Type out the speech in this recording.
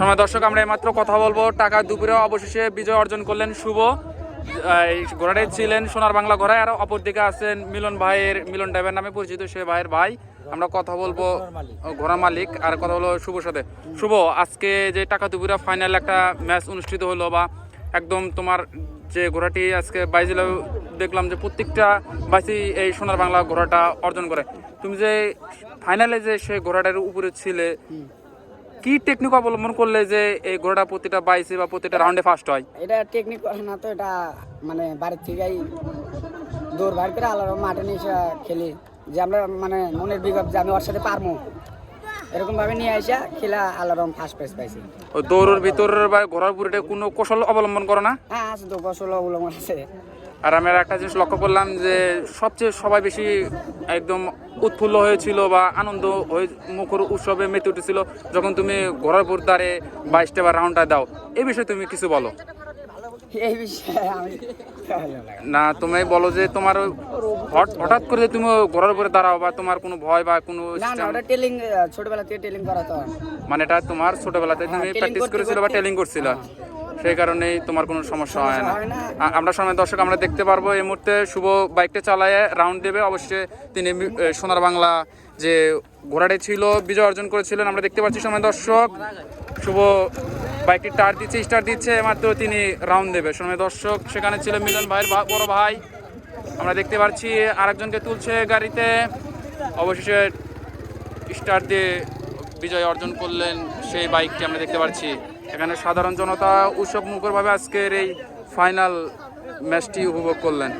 সময় দর্শক, আমরা এইমাত্র কথা বলবো টাকা দুপুরে অবশেষে বিজয় অর্জন করলেন শুভ। এই ঘোড়াটাই ছিলেন সোনার বাংলা ঘোড়ায়, আর অপরদিকে আছেন মিলন ড্রাইভার নামে পরিচিত সে ভাইয়ের ভাই। আমরা কথা বলবো ঘোড়া মালিক, আর কথা হলো শুভর সাথে। শুভ, আজকে যে টাকা দুপুরে ফাইনাল একটা ম্যাচ অনুষ্ঠিত হলো, বা একদম তোমার যে ঘোড়াটি আজকে বাইছিল, দেখলাম যে প্রত্যেকটা বাইসি এই সোনার বাংলা ঘোড়াটা অর্জন করে। তুমি যে ফাইনালে যে সেই ঘোড়াটার উপরে ছিলে, কি টেকনিক অবলম্বন করলে যে এই ঘোড়াটা প্রতিটা বাইসে বা প্রতিটা রাউন্ডে ফার্স্ট হয়? এটা টেকনিক না তো, এটা মানে বাড়ির থেকেই দৌড় বার করে আলাদা মাঠে নিয়ে এসে খেলি, যে আমরা মানে মনের বিভাব যে আমি ওর সাথে পারবো, এরকম ভাবে নিয়ে আসা খেলা আলাদা ফার্স্ট প্রাইজ পাইছি। দৌড়ের ভিতরের বা ঘোড়ার উপরে কোনো কৌশল অবলম্বন করো না? হ্যাঁ আছে তো, কৌশল অবলম্বন আছে। আর আমি একটা জিনিস লক্ষ্য করলাম যে সবচেয়ে সবাই বেশি একদম উৎফুল্ল হয়েছিল বা আনন্দ হয়ে মুখর উৎসবে মেতে উঠেছিল যখন তুমি ঘোড়ার উপর দাঁড়ে 22টা বা রাউন্ডটা দাও। এই বিষয়ে তুমি কিছু বলো। এই বিষয়ে আমি না, তুমি বলো যে তোমার হঠাৎ করে তুমি ঘোড়ার উপরে দাঁড়াও, বা তোমার কোনো ভয় বা কোনো না, ওটা টেলিং ছোটবেলা থেকে টেলিং করা তো, মানে এটা তোমার ছোটবেলাতে তুমি প্র্যাকটিস করেছিল বা টেলিং করছিল, সেই কারণেই তোমার কোনো সমস্যা হয় না। আমরা সময় দর্শক আমরা দেখতে পারবো এই মুহূর্তে শুভ বাইকটা চালায় রাউন্ড দেবে। অবশ্যই তিনি সোনার বাংলা যে ঘোড়াটি ছিল বিজয় অর্জন করেছিলেন, আমরা দেখতে পাচ্ছি সময় দর্শক। শুভ বাইকটি স্টার্ট দিচ্ছে মাত্র তিনি রাউন্ড দেবে সময় দর্শক। সেখানে ছিল মিলন ভাইয়ের বড় ভাই, আমরা দেখতে পাচ্ছি আরেকজনকে তুলছে গাড়িতে। অবশেষে স্টার্ট দিয়ে বিজয় অর্জন করলেন সেই বাইকটি আমরা দেখতে পাচ্ছি। এখানে সাধারণ জনতা উৎসব মুখরভাবে আজকের এই ফাইনাল ম্যাচটি উপভোগ করলেন।